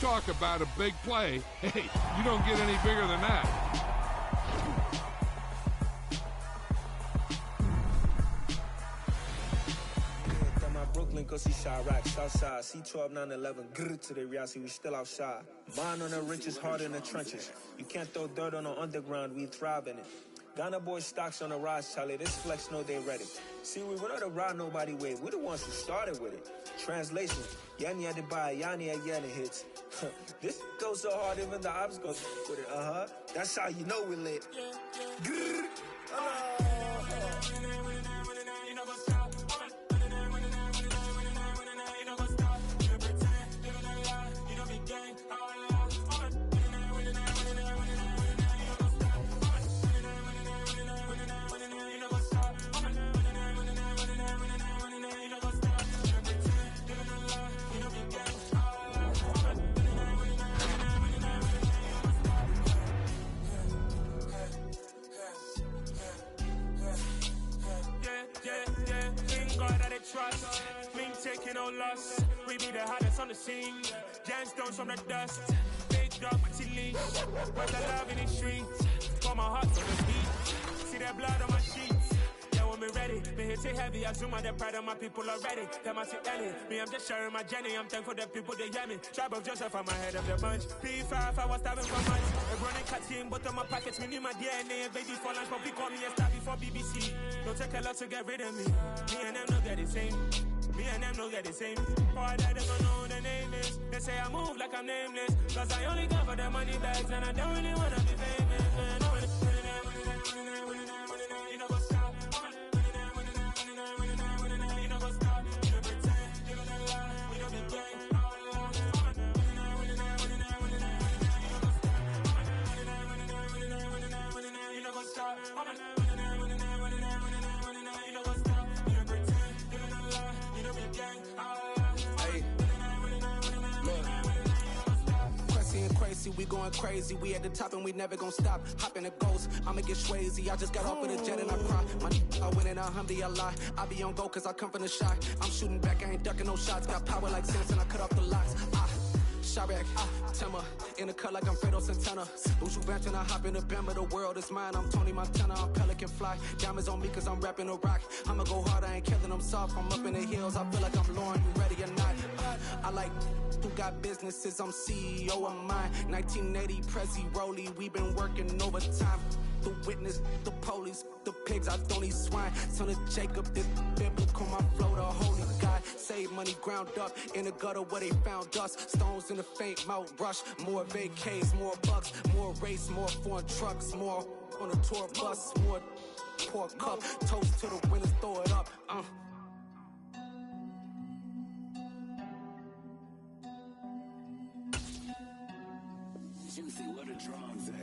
talk about a big play, hey, you don't get any bigger than that. Brooklyn, cause he shot rack, Southside, C12, 911, grrr to the reality, we still outside. Bond on the riches, heart in the trenches. You can't throw dirt on the underground, we thrive in it. Ghana boys stocks on the rise, Charlie, this flex know they ready. See, we were not to ride nobody with, we're the ones who started with it. Translation, Yanni had to buy, Yanni had Yanni hits. This goes so hard, even the ops go with it, That's how you know we lit. Grrr, trust, we ain't taking no loss. We be the hottest on the scene. Gemstones from the dust. Big dog, but leash. Where's the love in the streets? For my heart to the beat. See that blood on my sheets. Yeah, when me ready, me hit it heavy. I zoom out the pride of my people already. Them I see Ellie. Me, I'm just sharing my journey. I'm thankful that people they hear me. Tribe of Joseph, I'm ahead of the bunch. P5, I was starving for months. A running cat team, but on my pockets, we need my DNA. Baby for lunch, but we call me a star before BBC. Don't take a lot to get rid of me. Me and them no get the same. Me and them no get the same. Boy, that they don't know who the name is. They say I move like I'm nameless. Cause I only go for the money bags and I don't really wanna be famous. You know what's up? You know what's up? You don't pretend. You don't lie. We don't be gang. You know what's up? Crazy, we going crazy. We at the top and we never gonna stop. Hop in the ghost, I'ma get swayzy. I just got off of the jet and I cry. I went in a Humvee, I lie. I be on go cause I come from the shot. I'm shooting back, I ain't ducking no shots. Got power like Samson, I cut off the locks. Sharek, Timmer, in the cut like I'm Fredo Santana. Buju Banton, I hop in the Bama, the world is mine. I'm Tony Montana, I'm Pelican Fly. Diamonds on me cause I'm rapping a rock. I'ma go hard, I ain't killing them soft. I'm up in the hills, I feel like I'm Lauren, you ready or not? I like who got businesses, I'm CEO of mine. 1980 Prezi Rolly, we been working overtime. The witness, the police, the pigs, I don't eat swine. Son of Jacob, this biblical, my flow, the holy God. Save money ground up in the gutter where they found us. Stones in the faint Mount Rush. More vacays, more bucks, more race, more foreign trucks, more on a tour bus, more pour cup. Toast to the winners, throw it up. Juicy, where the drums at?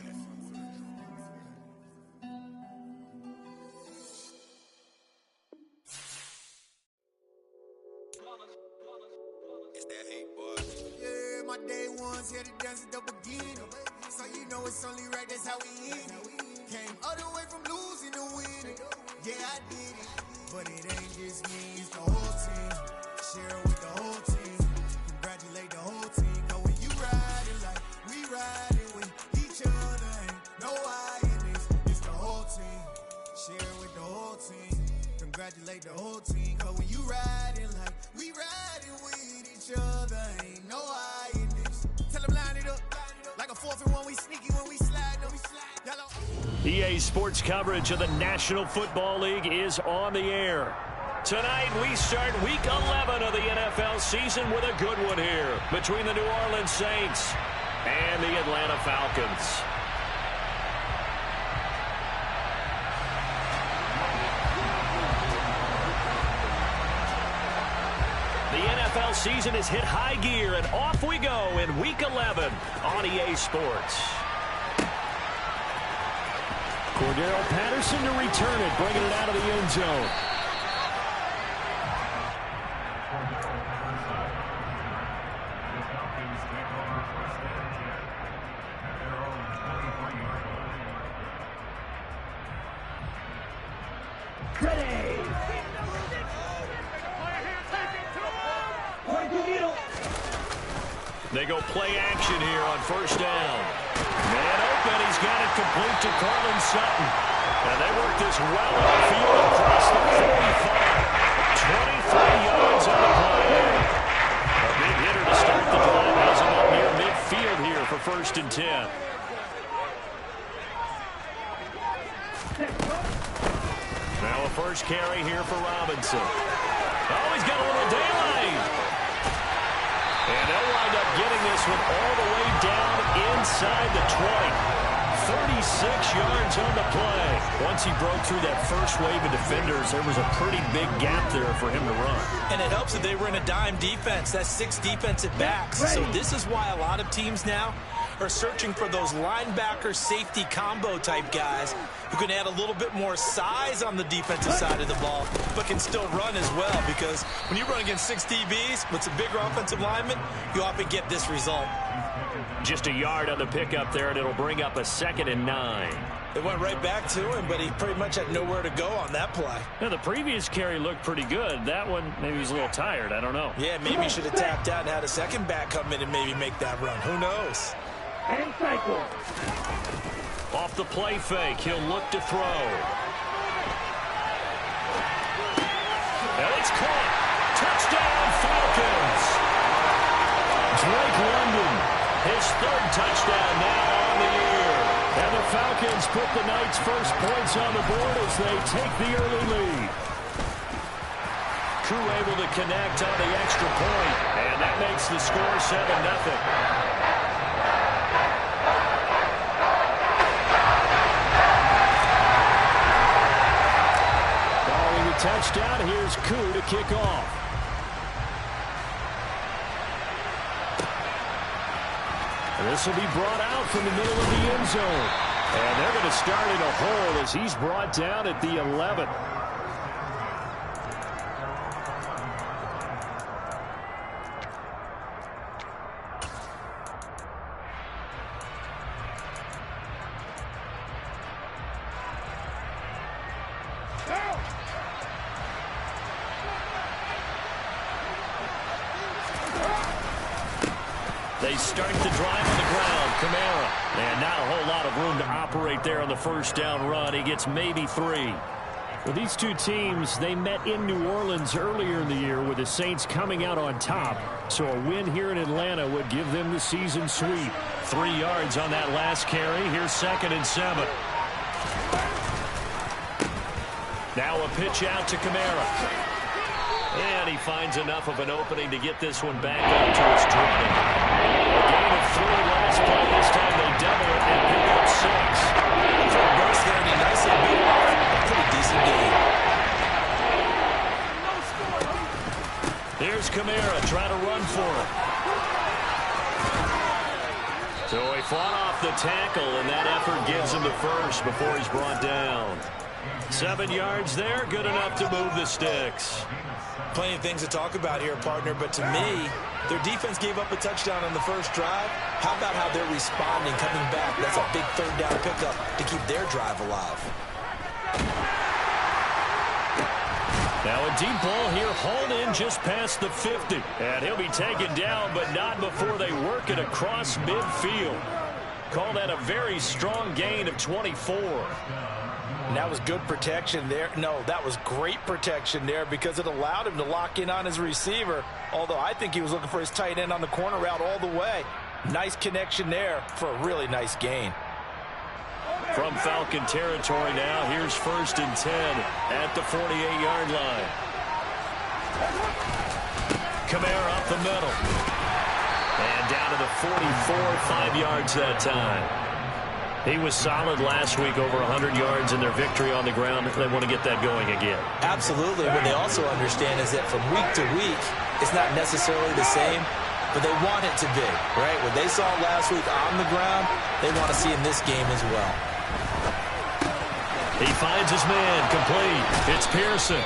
It's that hate, boy. Yeah, my day ones here to dance at the beginning. So you know it's only right, that's how we end it. Came all the way from losing to winning. Yeah, I did it. But it ain't just me, it's the whole team. Share it with the whole team. Congratulate the whole team. Cause when you riding like we riding with each other, ain't no I in this. It's the whole team. Share it with the whole team. Congratulate the whole team. Cause when you riding like we riding with each other, ain't no I in this. Tell them line it up. Like a 4th and 1, we sneaky when we slide. No, we slide. Yellow. EA Sports coverage of the National Football League is on the air. Tonight, we start Week 11 of the NFL season with a good one here between the New Orleans Saints and the Atlanta Falcons. The NFL season has hit high gear, and off we go in Week 11 on EA Sports. Cordero Patterson to return it, bringing it out of the end zone. They go play action here on first down. Man open, he's got it complete to Cortland Sutton. And they work this well upfield across the 45. 23 yards on the play. A big hitter to start the drive. Has him up near midfield here for 1st and 10. Now a first carry here for Robinson. Oh, he's got a little daylight. And they'll wind up getting this one all the way down inside the 20. 36 yards on the play. Once he broke through that first wave of defenders, there was a pretty big gap there for him to run. And it helps that they were in a dime defense. That's 6 defensive backs. So this is why a lot of teams now are searching for those linebacker safety combo type guys who can add a little bit more size on the defensive side of the ball, but can still run as well, because when you run against 6 DBs with some bigger offensive linemen, you often get this result. Just a yard on the pickup there, and it'll bring up a 2nd and 9. They went right back to him, but he pretty much had nowhere to go on that play. Now, the previous carry looked pretty good. That one, maybe he's a little tired. I don't know. Yeah, maybe he should have tapped out and had a second back come in and maybe make that run. Who knows? And cycle. Off the play fake, he'll look to throw. And it's caught. Touchdown, Falcons. Drake London, his 3rd touchdown now on the year. And the Falcons put the night's first points on the board as they take the early lead. Crew able to connect on the extra point, and that makes the score 7-0. Touchdown. Here's Koo to kick off. And this will be brought out from the middle of the end zone. And they're going to start in a hole as he's brought down at the 11. They start the drive on the ground. Kamara. And not a whole lot of room to operate there on the first down run. He gets maybe 3. Well, these two teams, they met in New Orleans earlier in the year with the Saints coming out on top. So a win here in Atlanta would give them the season sweep. 3 yards on that last carry. Here's 2nd and 7. Now a pitch out to Kamara. And he finds enough of an opening to get this one back up to his 20. A gain of 3 last play. This time they double it and pick up 6. For a burst there, and he nicely beat off a pretty decent game. Here's Kamara trying to run for it. So he fought off the tackle, and that effort gives him the first before he's brought down. 7 yards there, good enough to move the sticks. Plenty of things to talk about here, partner, but to me, their defense gave up a touchdown on the first drive. How about how they're responding, coming back? That's a big 3rd down pickup to keep their drive alive. Now a deep ball here, hauled in just past the 50. And he'll be taken down, but not before they work it across midfield. Call that a very strong gain of 24. And that was good protection there. No, that was great protection there because it allowed him to lock in on his receiver. Although I think he was looking for his tight end on the corner route all the way. Nice connection there for a really nice gain. From Falcon territory now, here's 1st and 10 at the 48-yard line. Kamara up the middle. And down to the 44, 5 yards that time. He was solid last week, over 100 yards in their victory on the ground. They want to get that going again. Absolutely. What they also understand is that from week to week, it's not necessarily the same, but they want it to be, right? What they saw last week on the ground, they want to see in this game as well. He finds his man complete. It's Pearson.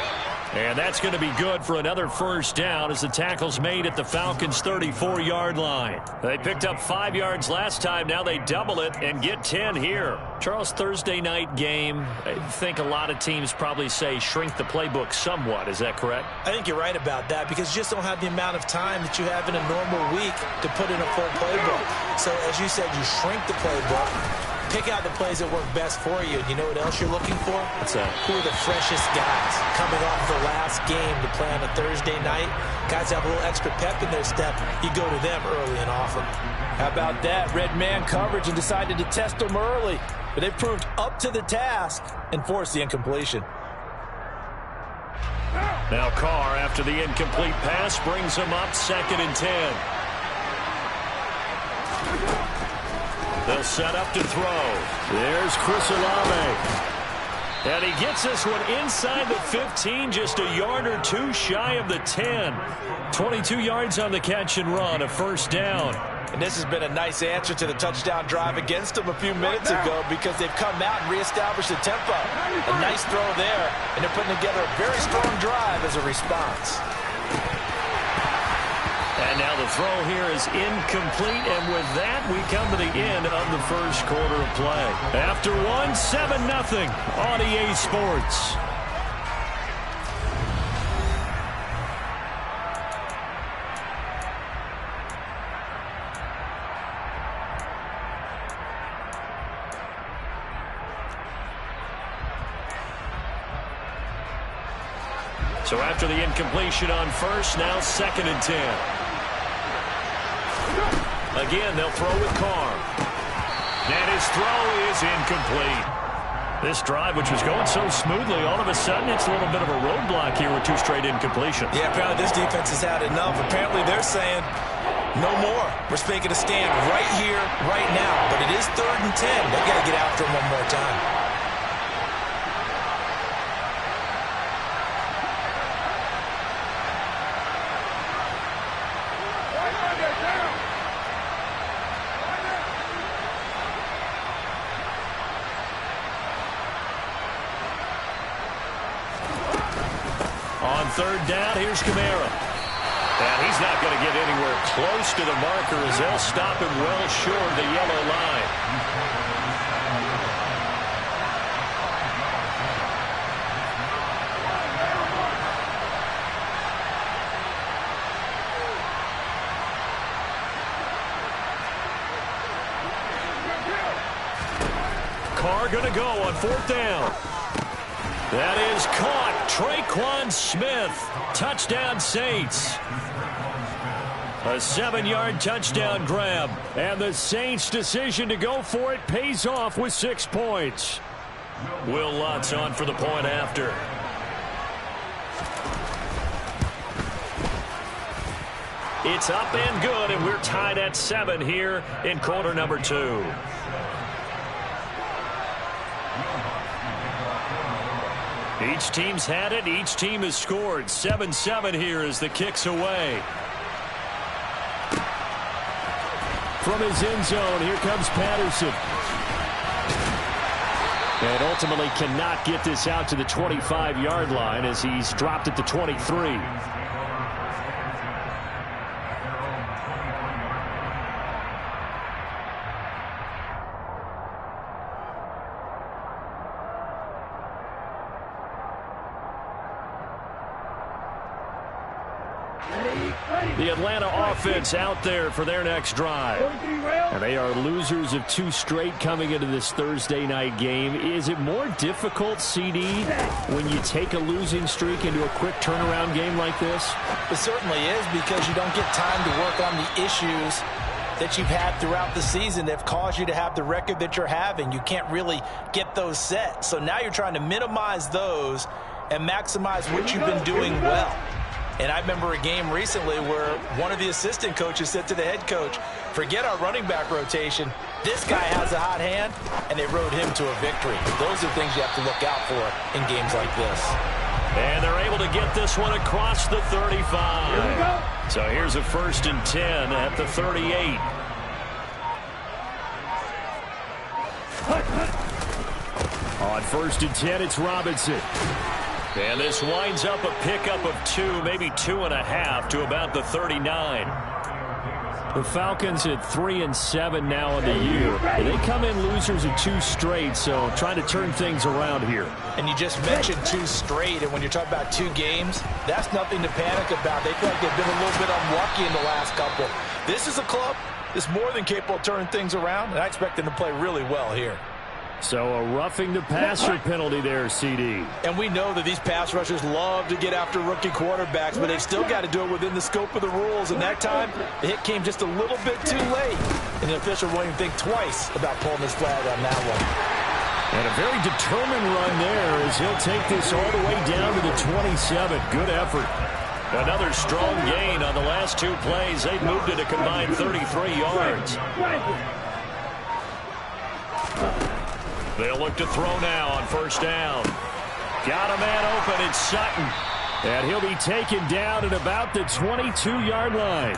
And that's going to be good for another first down as the tackle's made at the Falcons' 34-yard line. They picked up 5 yards last time. Now they double it and get 10 here. Charles, Thursday night game, I think a lot of teams probably say shrink the playbook somewhat. Is that correct? I think you're right about that because you just don't have the amount of time that you have in a normal week to put in a full playbook. So as you said, you shrink the playbook. Pick out the plays that work best for you. You know what else you're looking for? What's that? Who are the freshest guys coming off the last game to play on a Thursday night? Guys have a little extra pep in their step. You go to them early and often. How about that? Red man coverage and decided to test them early. But they proved up to the task and forced the incompletion. Now Carr, after the incomplete pass, brings him up 2nd and 10. They'll set up to throw. There's Chris Olave. And he gets this one inside the 15, just a yard or two shy of the 10. 22 yards on the catch and run, a first down. And this has been a nice answer to the touchdown drive against them a few minutes ago because they've come out and reestablished the tempo. A nice throw there, and they're putting together a very strong drive as a response. And now the throw here is incomplete, and with that, we come to the end of the first quarter of play. After one, 7-0 on EA Sports. So after the incompletion on first, now 2nd and 10. Again, they'll throw with Carr. And his throw is incomplete. This drive, which was going so smoothly, all of a sudden it's a little bit of a roadblock here with 2 straight incompletions. Yeah, apparently this defense has had enough. Apparently they're saying, no more. We're making a stand right here, right now. But it is 3rd and 10. They got to get after him one more time. On 3rd down, here's Kamara. And he's not going to get anywhere close to the marker as they'll stop him well short of the yellow line. Carr going to go on 4th down. That is caught. Traquan Smith. Touchdown Saints. A 7-yard touchdown grab. And the Saints' decision to go for it pays off with 6 points. Will Lutz on for the point after. It's up and good, and we're tied at 7 here in quarter number 2. Each team's had it. Each team has scored. 7-7 here as the kick's away. From his end zone, here comes Patterson. And ultimately cannot get this out to the 25-yard line as he's dropped at the 23. The Atlanta offense out there for their next drive. And they are losers of 2 straight coming into this Thursday night game. Is it more difficult, CD, when you take a losing streak into a quick turnaround game like this? It certainly is because you don't get time to work on the issues that you've had throughout the season that have caused you to have the record that you're having. You can't really get those set. So now you're trying to minimize those and maximize what you've been doing well. And I remember a game recently where one of the assistant coaches said to the head coach, forget our running back rotation. This guy has a hot hand, and they rode him to a victory. Those are things you have to look out for in games like this. And they're able to get this one across the 35. Here we go. So here's a 1st and 10 at the 38. On 1st and 10, it's Robinson. And this winds up a pickup of 2, maybe 2.5 to about the 39. The Falcons at 3-7 now in the year. They come in losers of 2 straight, so trying to turn things around here. And you just mentioned 2 straight, and when you're talking about 2 games, that's nothing to panic about. They feel like they've been a little bit unlucky in the last couple. This is a club that's more than capable of turning things around, and I expect them to play really well here. So a roughing the passer penalty there, CD. And we know that these pass rushers love to get after rookie quarterbacks, but they've still got to do it within the scope of the rules. And that time, the hit came just a little bit too late. And the official won't even think twice about pulling his flag on that one. And a very determined run there as he'll take this all the way down to the 27. Good effort. Another strong gain on the last 2 plays. They've moved it a combined 33 yards. They'll look to throw now on first down. Got a man open. It's Sutton. And he'll be taken down at about the 22-yard line.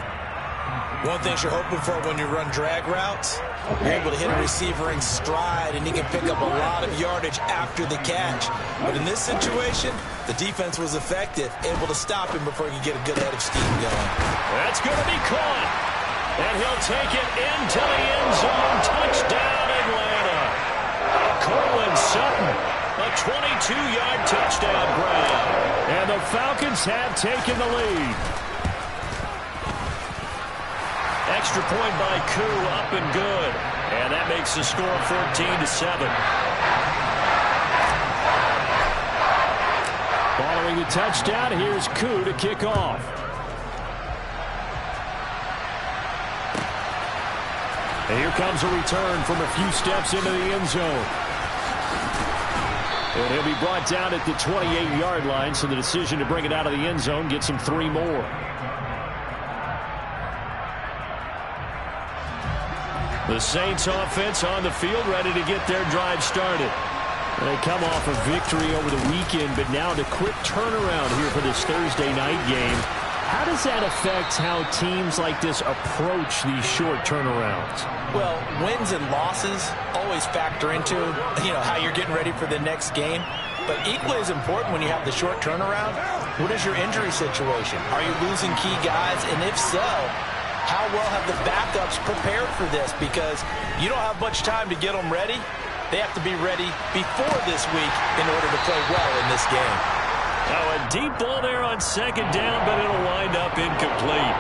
One thing you're hoping for when you run drag routes, you're able to hit a receiver in stride, and he can pick up a lot of yardage after the catch. But in this situation, the defense was effective, able to stop him before he could get a good head of steam going. That's going to be caught. And he'll take it into the end zone. Touchdown, Atlanta. Cortland Sutton, a 22-yard touchdown grab. And the Falcons have taken the lead. Extra point by Koo, up and good. And that makes the score 14-7. Following the touchdown, here's Koo to kick off. And here comes a return from a few steps into the end zone. And he'll be brought down at the 28-yard line, so the decision to bring it out of the end zone gets him 3 more. The Saints offense on the field, ready to get their drive started. They come off a victory over the weekend, but now the quick turnaround here for this Thursday night game. How does that affect how teams like this approach these short turnarounds? Well, wins and losses always factor into, how you're getting ready for the next game. But equally as important when you have the short turnaround, what is your injury situation? Are you losing key guys? And if so, how well have the backups prepared for this? Because you don't have much time to get them ready. They have to be ready before this week in order to play well in this game. Now a deep ball there on second down, but it'll wind up incomplete.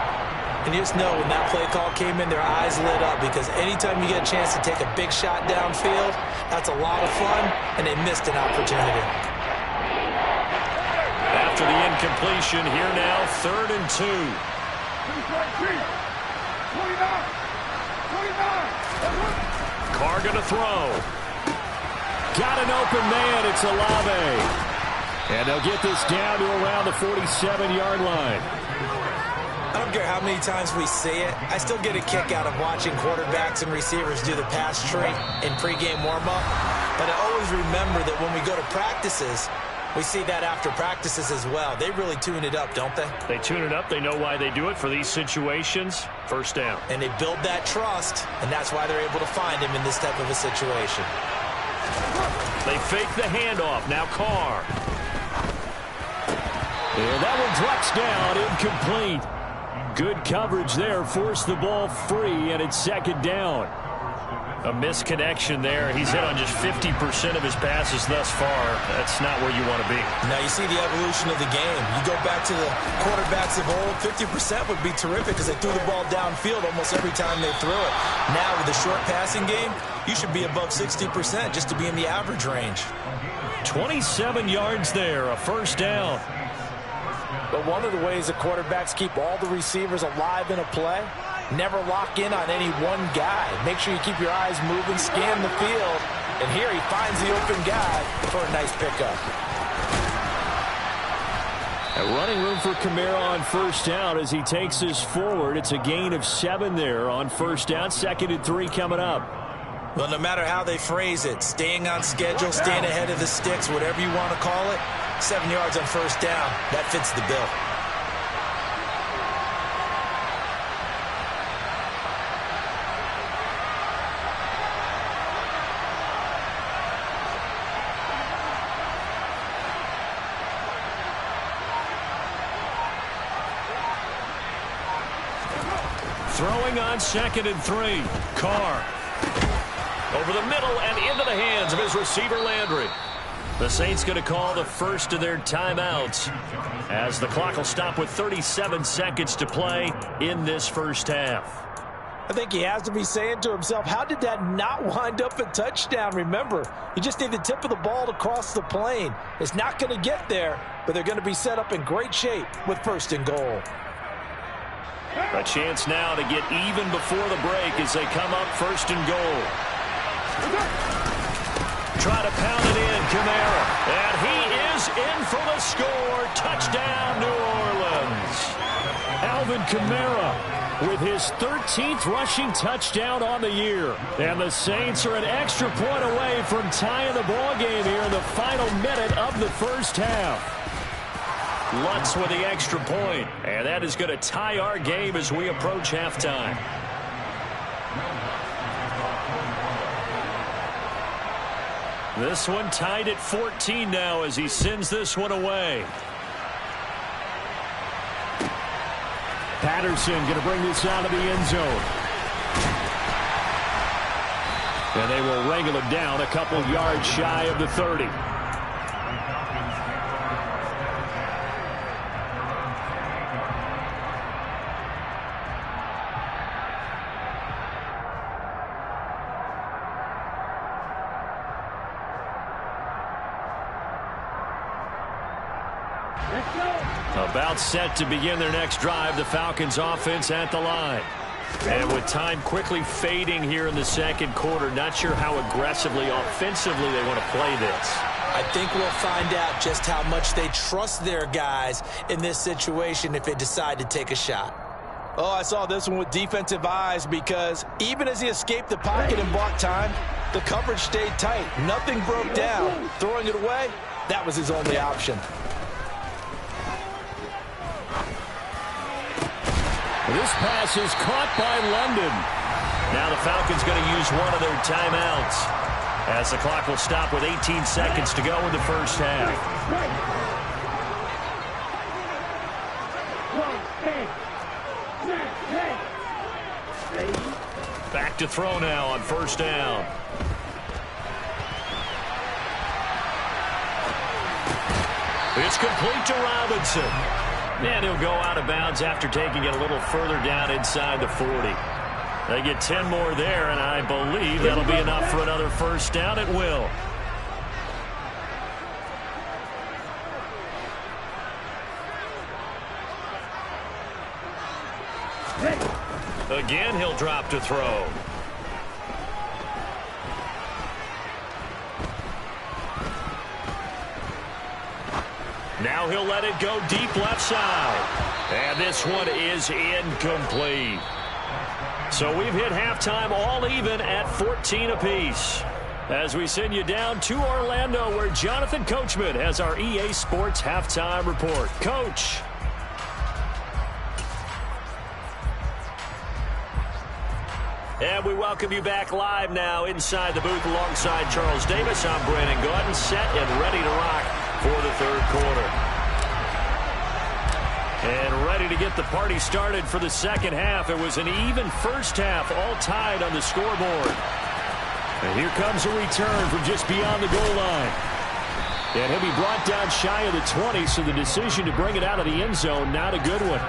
And you just know when that play call came in, their eyes lit up, because anytime you get a chance to take a big shot downfield, that's a lot of fun, and they missed an opportunity. After the incompletion, here now, 3rd and 2. Carr gonna throw. Got an open man. It's Olave. And they'll get this down to around the 47-yard line. I don't care how many times we say it, I still get a kick out of watching quarterbacks and receivers do the pass tree in pregame warm-up. But I always remember that when we go to practices, we see that after practices as well. They really tune it up, don't they? They tune it up. They know why they do it for these situations. First down. And they build that trust, and that's why they're able to find him in this type of a situation. They fake the handoff. Now Carr. And that one drops down, incomplete. Good coverage there, forced the ball free, and it's 2nd down. A misconnection there. He's hit on just 50% of his passes thus far. That's not where you want to be. Now you see the evolution of the game. You go back to the quarterbacks of old, 50% would be terrific because they threw the ball downfield almost every time they threw it. Now with the short passing game, you should be above 60% just to be in the average range. 27 yards there, a first down. But one of the ways that quarterbacks keep all the receivers alive in a play, never lock in on any one guy. Make sure you keep your eyes moving, scan the field, and here he finds the open guy for a nice pickup. A running room for Kamara on first down as he takes this forward. It's a gain of 7 there on first down. 2nd and 3 coming up. Well, no matter how they phrase it, staying on schedule, staying ahead of the sticks, whatever you want to call it, 7 yards on first down, that fits the bill. Throwing on 2nd and 3. Carr. Over the middle and into the hands of his receiver, Landry. The Saints going to call the first of their timeouts as the clock will stop with 37 seconds to play in this first half. I think he has to be saying to himself, how did that not wind up a touchdown? Remember, you just need the tip of the ball to cross the plane. It's not going to get there, but they're going to be set up in great shape with 1st and goal. A chance now to get even before the break as they come up 1st and goal. Try to pound it in, Kamara. And he is in for the score. Touchdown, New Orleans. Alvin Kamara with his 13th rushing touchdown on the year. And the Saints are an extra point away from tying the ball game here in the final minute of the first half. Lutz with the extra point. And that is going to tie our game as we approach halftime. This one tied at 14 now as he sends this one away. Patterson going to bring this out of the end zone. And they will wrangle him down a couple yards shy of the 30. About set to begin their next drive, the Falcons offense at the line. And with time quickly fading here in the second quarter, not sure how aggressively, offensively they want to play this. I think we'll find out just how much they trust their guys in this situation if they decide to take a shot. Oh, I saw this one with defensive eyes because even as he escaped the pocket and bought time, the coverage stayed tight. Nothing broke down. Throwing it away, that was his only option. This pass is caught by London. Now the Falcons going to use one of their timeouts as the clock will stop with 18 seconds to go in the first half. Back to throw now on 1st down. It's complete to Robinson. And he'll go out of bounds after taking it a little further down inside the 40. They get 10 more there, and I believe that'll be enough for another 1st down. It will. Again, he'll drop to throw. Now he'll let it go deep left side. And this one is incomplete. So we've hit halftime all even at 14 apiece. As we send you down to Orlando where Jonathan Coachman has our EA Sports halftime report. Coach. And we welcome you back live now inside the booth alongside Charles Davis. I'm Brandon Gordon, set and ready to rock for the third quarter. And ready to get the party started for the second half. It was an even first half, all tied on the scoreboard. And here comes a return from just beyond the goal line. And he'll be brought down shy of the 20, so the decision to bring it out of the end zone, not a good one.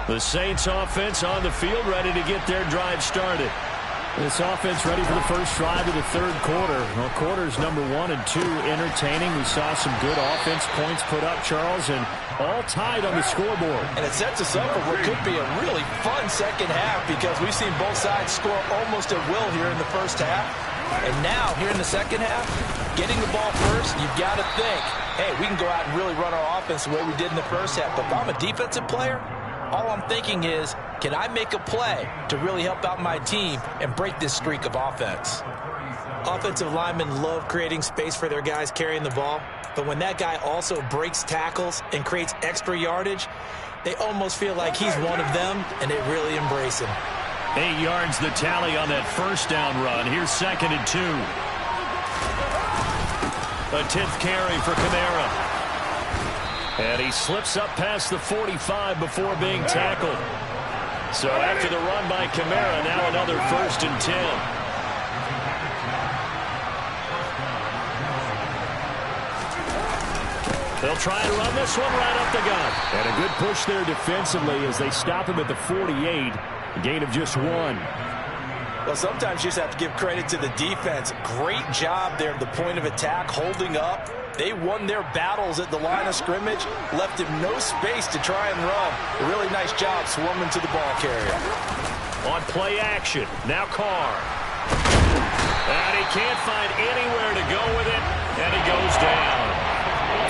The Saints offense on the field ready to get their drive started. This offense ready for the first drive of the third quarter. Well, quarters number 1 and 2 entertaining. We saw some good offense points put up, Charles, and all tied on the scoreboard. And it sets us up for what could be a really fun second half because we've seen both sides score almost at will here in the first half. And now, here in the second half, getting the ball first, you've got to think, hey, we can go out and really run our offense the way we did in the first half. But if I'm a defensive player, all I'm thinking is, can I make a play to really help out my team and break this streak of offense? Offensive linemen love creating space for their guys carrying the ball, but when that guy also breaks tackles and creates extra yardage, they almost feel like he's one of them, and they really embrace him. 8 yards the tally on that first down run. Here's 2nd and 2. A 10th carry for Kamara. And he slips up past the 45 before being tackled. So after the run by Kamara, now another 1st and 10. They'll try and run this one right up the gut. And a good push there defensively as they stop him at the 48. A gain of just 1. Well, sometimes you just have to give credit to the defense. Great job there at the point of attack, holding up. They won their battles at the line of scrimmage, left him no space to try and run. A really nice job swarming to the ball carrier. On play action, now Carr. And he can't find anywhere to go with it, and he goes down.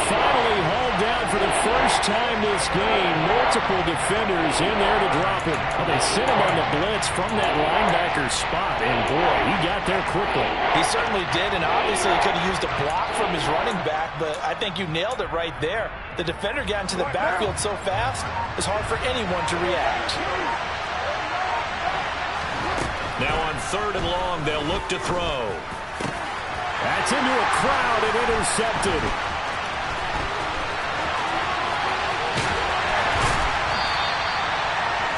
Finally hauled down for the first time this game. Multiple defenders in there to drop him. Well, they sent him on the blitz from that linebacker spot, and boy, he got there quickly. He certainly did, and obviously he could have used a block from his running back, but I think you nailed it right there. The defender got into the backfield so fast, it's hard for anyone to react. Now on 3rd and long, they'll look to throw. That's into a crowd and intercepted.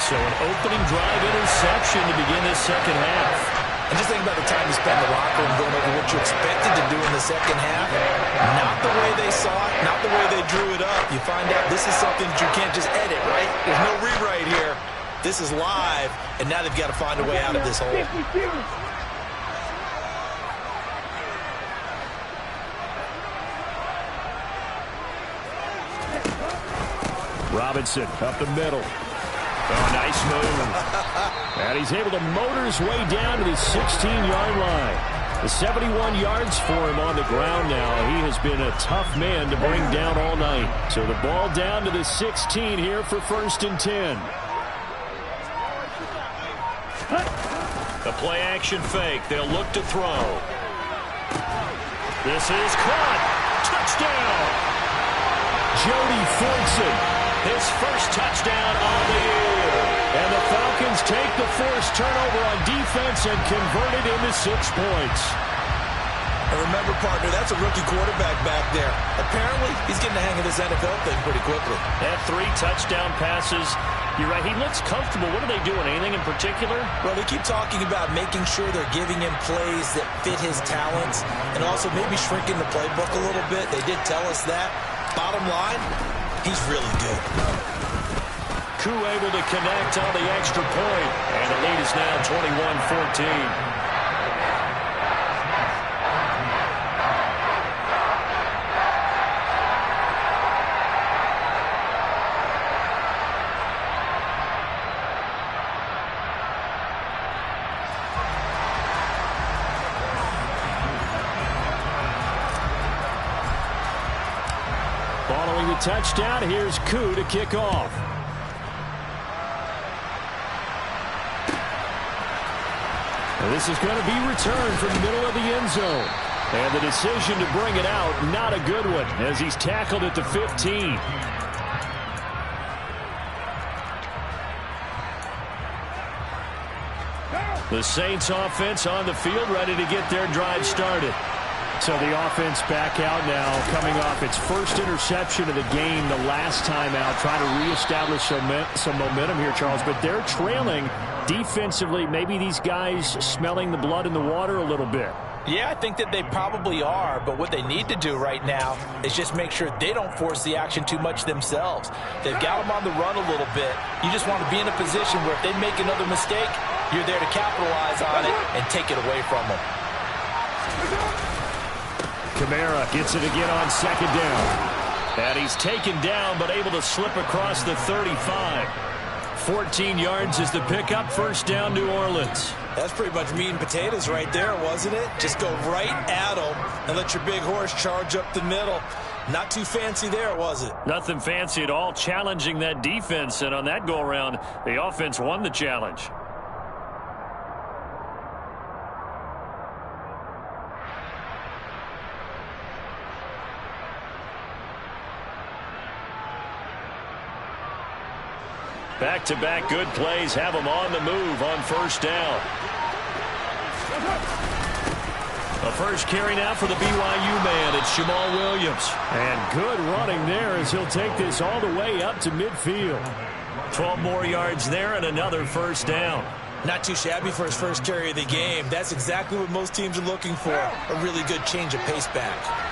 So an opening drive interception to begin this second half. And just think about the time you spent in the locker room going over what you expected to do in the second half. Not the way they saw it, not the way they drew it up. You find out this is something that you can't just edit, right? There's no rewrite here. This is live, and now they've got to find a way out of this hole. Robinson up the middle. Oh, nice move. And he's able to motor his way down to the 16-yard line. The 71 yards for him on the ground now. He has been a tough man to bring down all night. So the ball down to the 16 here for 1st and 10. The play action fake. They'll look to throw. This is caught. Touchdown. Jody Fortson. His first touchdown on the year. And the Falcons take the forced turnover on defense and convert it into 6 points. And remember, partner, that's a rookie quarterback back there. Apparently, he's getting the hang of this NFL thing pretty quickly. Had 3 touchdown passes. You're right, he looks comfortable. What are they doing? Anything in particular? Well, they keep talking about making sure they're giving him plays that fit his talents and also maybe shrinking the playbook a little bit. They did tell us that. Bottom line, he's really good. Koo able to connect on the extra point. And the lead is now 21-14. Following the touchdown, here's Koo to kick off. And this is going to be returned from the middle of the end zone. And the decision to bring it out, not a good one, as he's tackled at the 15. The Saints offense on the field, ready to get their drive started. So the offense back out now, coming off its first interception of the game the last time out, trying to reestablish some momentum here, Charles. But they're trailing defensively. Maybe these guys smelling the blood in the water a little bit. Yeah, I think that they probably are, but what they need to do right now is just make sure they don't force the action too much themselves. They've got them on the run a little bit. You just want to be in a position where if they make another mistake, you're there to capitalize on it and take it away from them. Kamara gets it again on 2nd down. And he's taken down, but able to slip across the 35. 14 yards is the pickup. 1st down, New Orleans. That's pretty much meat and potatoes right there, wasn't it? Just go right at them and let your big horse charge up the middle. Not too fancy there, was it? Nothing fancy at all. Challenging that defense, and on that go-around, the offense won the challenge. Back-to-back good plays have them on the move on 1st down. A first carry now for the BYU man. It's Jamal Williams. And good running there as he'll take this all the way up to midfield. 12 more yards there and another first down. Not too shabby for his first carry of the game. That's exactly what most teams are looking for. A really good change of pace back.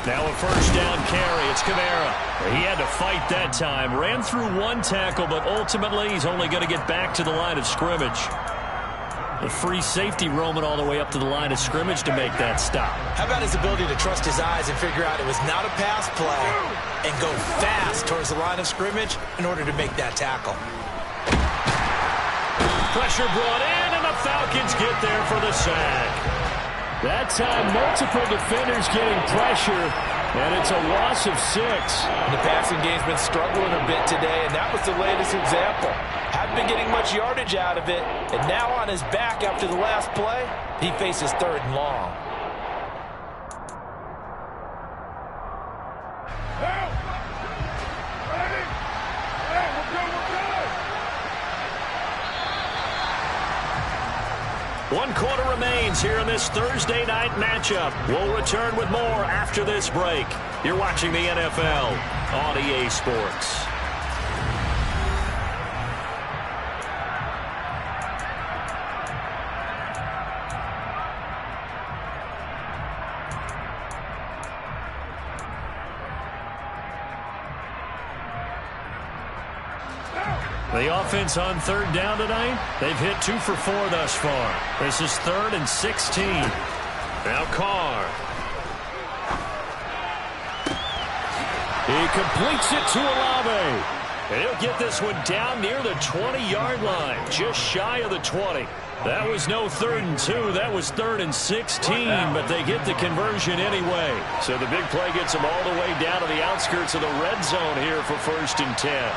Now a first down carry. It's Kamara. He had to fight that time. Ran through one tackle, but ultimately he's only going to get back to the line of scrimmage. The free safety roaming all the way up to the line of scrimmage to make that stop. How about his ability to trust his eyes and figure out it was not a pass play and go fast towards the line of scrimmage in order to make that tackle. Pressure brought in, and the Falcons get there for the sack. That time, multiple defenders getting pressure, and it's a loss of 6. And the passing game's been struggling a bit today, and that was the latest example. Hadn't been getting much yardage out of it, and now on his back after the last play, he faces 3rd and long. One quarter remains here in this Thursday night matchup. We'll return with more after this break. You're watching the NFL on EA Sports. The offense on 3rd down tonight, they've hit 2 for 4 thus far. This is 3rd and 16. Now Carr. He completes it to Olave. And he'll get this one down near the 20-yard line, just shy of the 20. That was no 3rd and 2. That was 3rd and 16, but they get the conversion anyway. So the big play gets them all the way down to the outskirts of the red zone here for 1st and 10.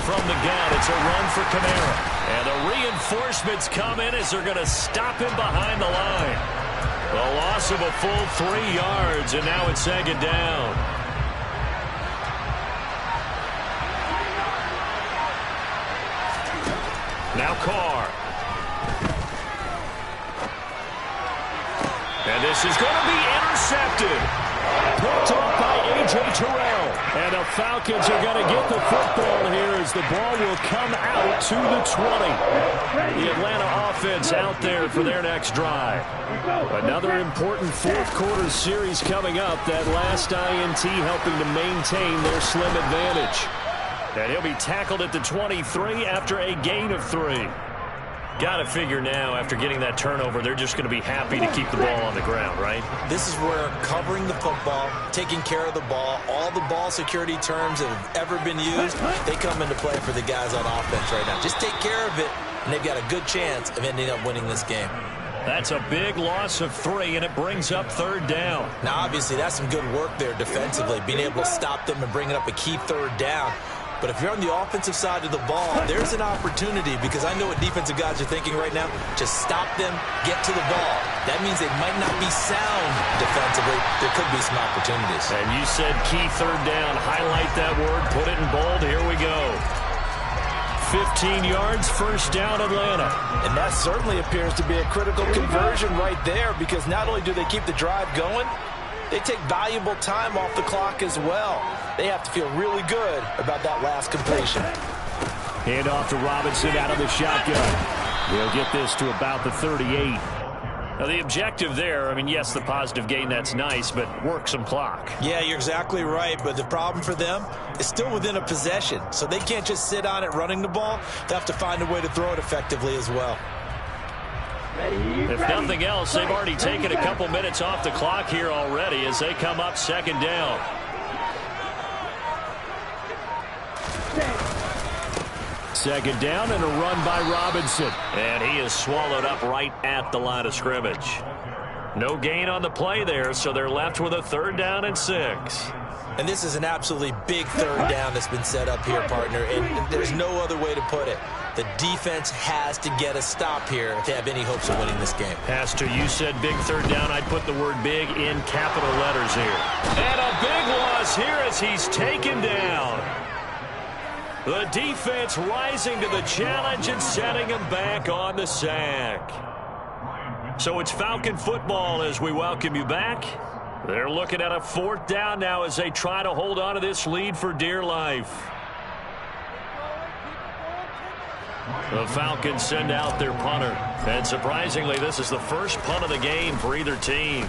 From the gun, it's a run for Kamara. And the reinforcements come in as they're going to stop him behind the line. A loss of a full 3 yards, and now it's 2nd down. Now Carr. And this is going to be intercepted. Picked off by A.J. Terrell. And the Falcons are going to get the football here as the ball will come out to the 20. The Atlanta offense out there for their next drive. Another important 4th quarter series coming up. That last INT helping to maintain their slim advantage. And he'll be tackled at the 23 after a gain of 3. Got to figure now, after getting that turnover, they're just going to be happy to keep the ball on the ground, right? This is where covering the football, taking care of the ball, all the ball security terms that have ever been used, they come into play for the guys on offense right now. Just take care of it, and they've got a good chance of ending up winning this game. That's a big loss of 3, and it brings up 3rd down. Now, obviously, that's some good work there defensively, being able to stop them and bringing up a key 3rd down. But if you're on the offensive side of the ball, there's an opportunity, because I know what defensive guys are thinking right now. Just stop them, get to the ball. That means they might not be sound defensively. There could be some opportunities. And you said key 3rd down. Highlight that word. Put it in bold. Here we go. 15 yards, 1st down, Atlanta. And that certainly appears to be a critical conversion right there, because not only do they keep the drive going, they take valuable time off the clock as well. They have to feel really good about that last completion. Hand off to Robinson out of the shotgun. He'll get this to about the 38. Now the objective there, I mean, yes, the positive gain, that's nice, but work some clock. Yeah, you're exactly right, but the problem for them is still within a possession, so they can't just sit on it running the ball. They have to find a way to throw it effectively as well. If nothing else, they've already taken a couple minutes off the clock here already as they come up 2nd down. Second down and a run by Robinson. And he is swallowed up right at the line of scrimmage. No gain on the play there, so they're left with a 3rd down and 6. And this is an absolutely big 3rd down that's been set up here, partner, and there's no other way to put it. The defense has to get a stop here to have any hopes of winning this game. Has to. You said big 3rd down. I'd put the word big in capital letters here. And a big loss here as he's taken down. The defense rising to the challenge and setting them back on the sack. So it's Falcon football as we welcome you back. They're looking at a 4th down now as they try to hold on to this lead for dear life. The Falcons send out their punter. And surprisingly, this is the first punt of the game for either team.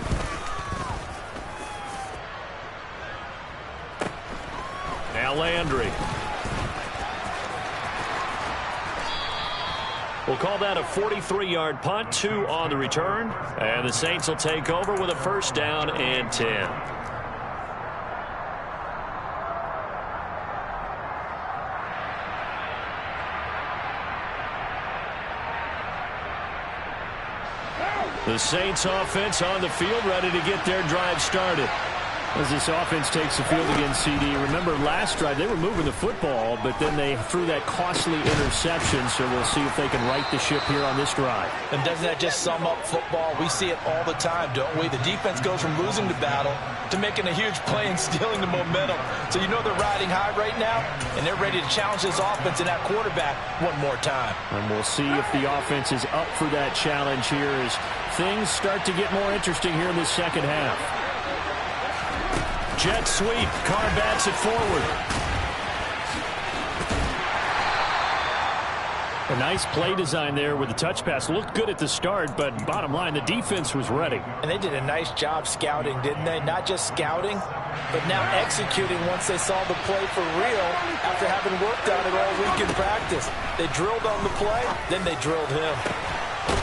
Now Landry. We'll call that a 43-yard punt, 2 on the return. And the Saints will take over with a 1st down and 10. The Saints offense on the field, ready to get their drive started. As this offense takes the field again, CD, remember last drive they were moving the football, but then they threw that costly interception, so we'll see if they can right the ship here on this drive. And doesn't that just sum up football? We see it all the time, don't we? The defense goes from losing the battle to making a huge play and stealing the momentum. So you know they're riding high right now, and they're ready to challenge this offense and that quarterback one more time. And we'll see if the offense is up for that challenge here as things start to get more interesting here in the second half. Jet sweep. Carr bats it forward. A nice play design there with the touch pass. Looked good at the start, but bottom line, the defense was ready. And they did a nice job scouting, didn't they? Not just scouting, but now executing once they saw the play for real after having worked on it all week in practice. They drilled on the play, then they drilled him.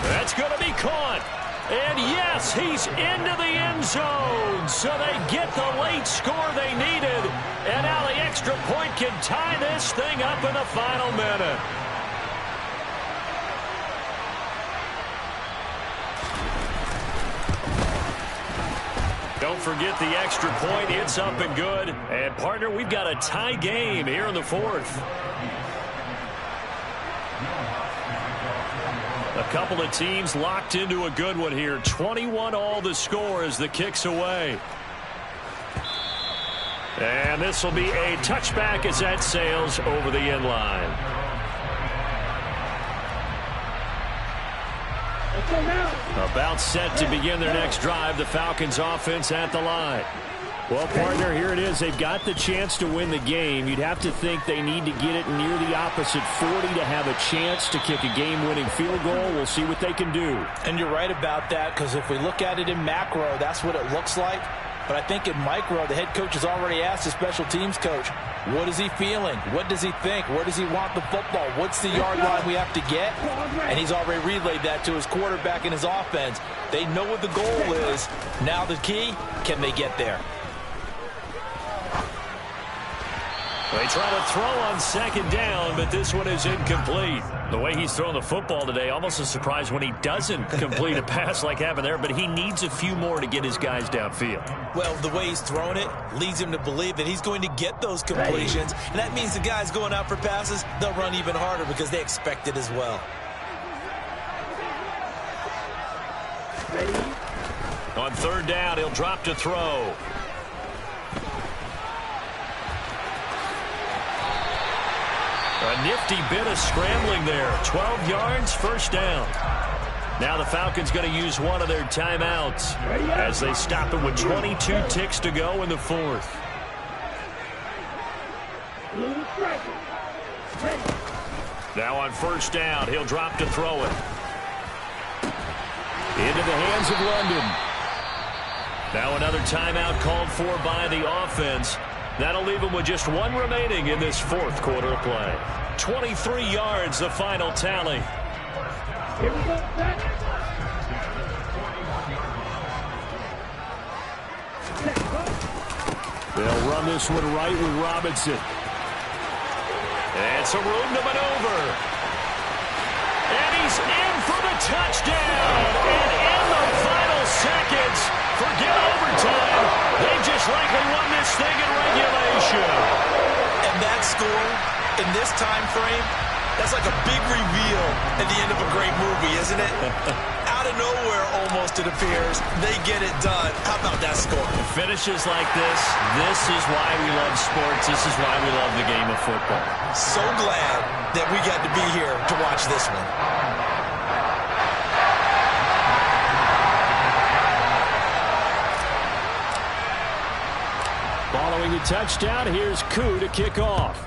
That's going to be caught. And yes, he's into the end zone. So they get the late score they needed. And now the extra point can tie this thing up in the final minute. Don't forget the extra point. It's up and good. And, partner, we've got a tie game here in the 4th. A couple of teams locked into a good one here. 21-all the score as the kick's away. And this will be a touchback as that sails over the end line. About set to begin their next drive. The Falcons offense at the line. Well, partner, here it is. They've got the chance to win the game. You'd have to think they need to get it near the opposite 40 to have a chance to kick a game-winning field goal. We'll see what they can do. And you're right about that, because if we look at it in macro, that's what it looks like. But I think in micro, the head coach has already asked the special teams coach, what is he feeling? What does he think? Where does he want the football? What's the yard line we have to get? And he's already relayed that to his quarterback and his offense. They know what the goal is. Now the key, can they get there? They try to throw on 2nd down, but this one is incomplete. The way he's throwing the football today, almost a surprise when he doesn't complete a pass like happened there, but he needs a few more to get his guys downfield. Well, the way he's throwing it leads him to believe that he's going to get those completions, and that means the guys going out for passes, they'll run even harder because they expect it as well. On 3rd down, he'll drop to throw. A nifty bit of scrambling there. 12 yards, 1st down. Now the Falcons going to use one of their timeouts as they stop it with 22 ticks to go in the 4th. Now on 1st down, he'll drop to throw it. Into the hands of London. Now another timeout called for by the offense. That'll leave them with just one remaining in this 4th quarter of play. 23 yards, the final tally. They'll run this one right with Robinson. It's a room to maneuver. And he's in for the touchdown. And in the final seconds, forget overtime. They just likely won this thing in regulation. And that score, in this time frame, That's like a big reveal at the end of a great movie, isn't it? Out of nowhere, almost, it appears, they get it done. How about that score? Finishes like this is why we love sports. This is why we love the game of football. So glad that we got to be here to watch this one. Following the touchdown, here's Koo to kick off.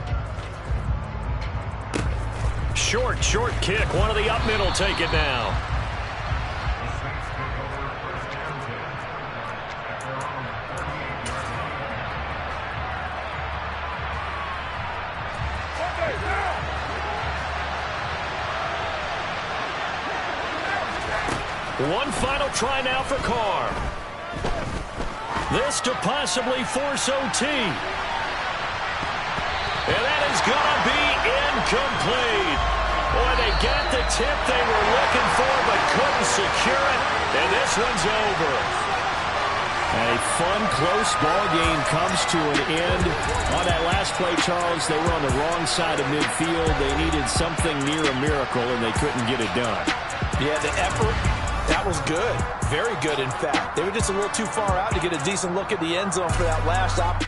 Short kick. One of the up middle take it now. One final try now for Carr. This to possibly force OT. And that is going to be incomplete. Boy, they got the tip they were looking for but couldn't secure it. And this one's over. A fun, close ball game comes to an end. On that last play, Charles, they were on the wrong side of midfield. They needed something near a miracle, and they couldn't get it done. Yeah, the effort, that was good. Very good, in fact. They were just a little too far out to get a decent look at the end zone for that last stop.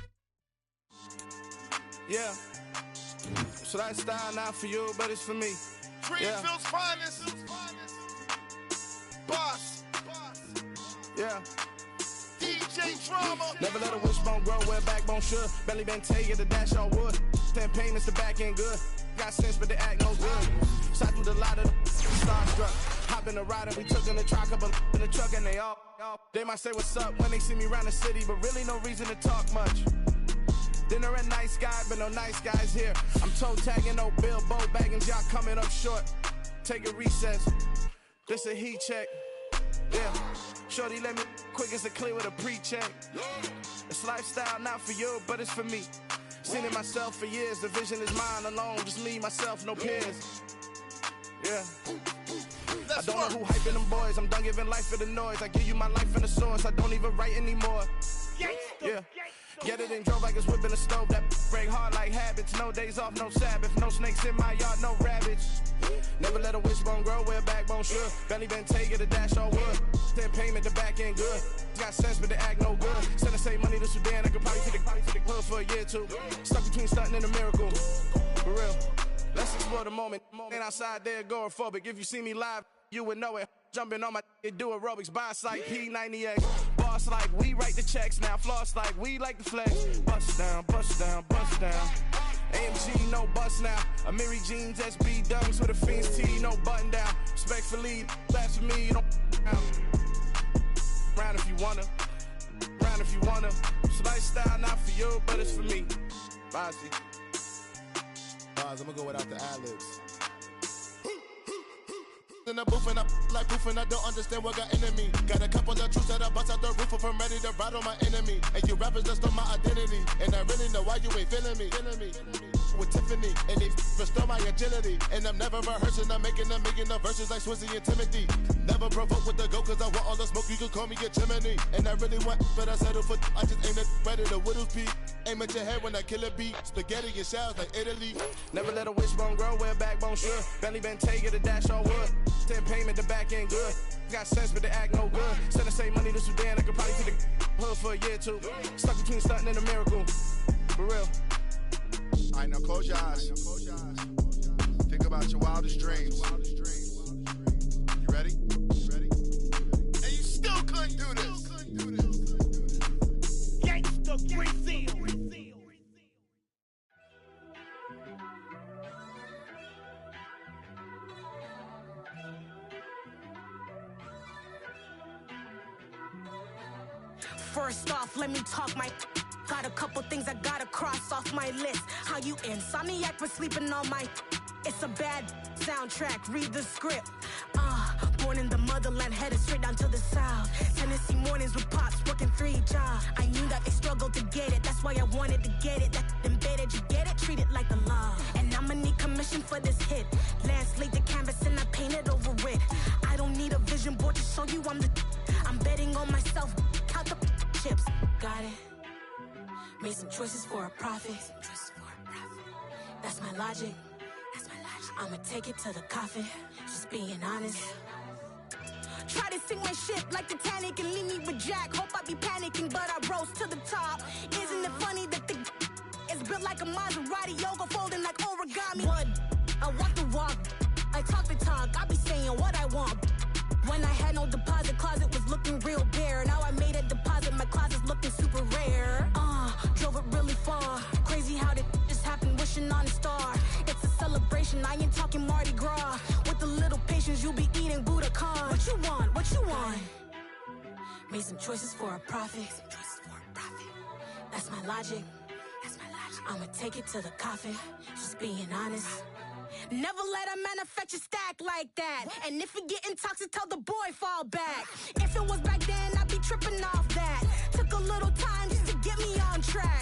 Yeah. So that style not for you, but it's for me. Greenfield's finest. Boss. Yeah. DJ Drama. Never let a wishbone grow where a backbone should. Belly been take the dash all wood. 10 payments, the back end good. Got sense, but they act no good. Shot through the lot of the starstruck. Hop in the ride and we took in the truck, couple in the truck, and they might say what's up when they see me around the city, but really no reason to talk much. Dinner a nice guy, but no nice guys here. I'm toe tagging, no Bilbo bagging, y'all coming up short. Take a recess. This a heat check. Yeah. Shorty let me quick as a clear with a pre-check. This lifestyle not for you, but it's for me. Seen it myself for years. The vision is mine alone. Just me, myself, no peers. Yeah. I don't know who hyping them boys. I'm done giving life for the noise. I give you my life in the source. I don't even write anymore. Yeah. Get it and drove like it's whipping a stove. That break hard like habits. No days off, no Sabbath. No snakes in my yard, no rabbits. Never let a wishbone grow where a backbone should. Belly been take the dash all wood. 10 payment, the back end good. Got sense, but they act no good. Send the same money to Sudan. I could probably take the hood for a year or two. Stuck between stunting and a miracle. For real. Let's explore the moment. Ain't outside there agoraphobic. If you see me live, you would know it. Jumping on my do aerobics, boss like P90X. Boss like we write the checks now. Floss like we like the flex. Bust down, bust down, bust down. AMG, no bust now. Amiri jeans, SB dunks with a Fiends T, no button down. Respectfully, that's for me, you don't round if you wanna. Round if you wanna. It's lifestyle not for you, but it's for me. Bossy. I'm gonna go without the ad-libs. In the booth and I like proof and I don't understand what got into me. Got a couple of truths that I bust out the roof if I'm ready to ride on my enemy. And you rappers just stole my identity. And I really know why you ain't feeling me. With Tiffany and they restore my agility. And I'm never rehearsing, I'm making the verses like Swizzy and Timothy. Never provoke with the go cause I want all the smoke, you can call me a chimney. And I really want, but I settle for I just aim it better the Whittles peak. Aim at your head when I kill a beat. Spaghetti and shells like Italy. Never let a wishbone grow where a backbone should. Belly been take the dash all wood. 10 payment, the back end good. Got sense, but they act no good. Send the same money to Sudan, I could probably take the hood for a year or two. Stuck between stunting and a miracle. For real. Alright, now close your eyes. Think about your wildest dreams. You ready? And you still couldn't do this. Gangsta Brazil. First off, let me talk my. Got a couple things I gotta cross off my list. How you insomniac for sleeping on my. It's a bad soundtrack, read the script. Born in the motherland, headed straight down to the south. Tennessee mornings with pops, working 3 jobs. I knew that they struggled to get it, that's why I wanted to get it. That embedded, you get it? Treat it like the law. And I'ma need commission for this hit. Lance laid the canvas and I painted over it. I don't need a vision board to show you I'm the. I'm betting on myself, count the chips. Got it. Made some choices for a profit. That's my logic. That's my logic. I'ma take it to the coffin, just being honest. Try to sink my ship like Titanic and leave me with Jack. Hope I be panicking, but I rose to the top. Isn't it funny that the is built like a Maserati, yoga folding like origami? What? I walk the walk, I talk the talk, I be saying what I want. When I had no deposit, closet was looking real bare. Now I made a deposit, my closet's looking super rare. Drove it really far. Crazy how did just happen, wishing on a star. It's a celebration, I ain't talking Mardi Gras. With a little patience, you'll be eating Budokan. What you want? What you want? Made some choices for a profit. That's my logic. I'ma take it to the coffin, just being honest. Never let a manufacture stack like that. And if it getting toxic, tell the boy fall back. If it was back then, I'd be tripping off that. Took a little time just to get me on track.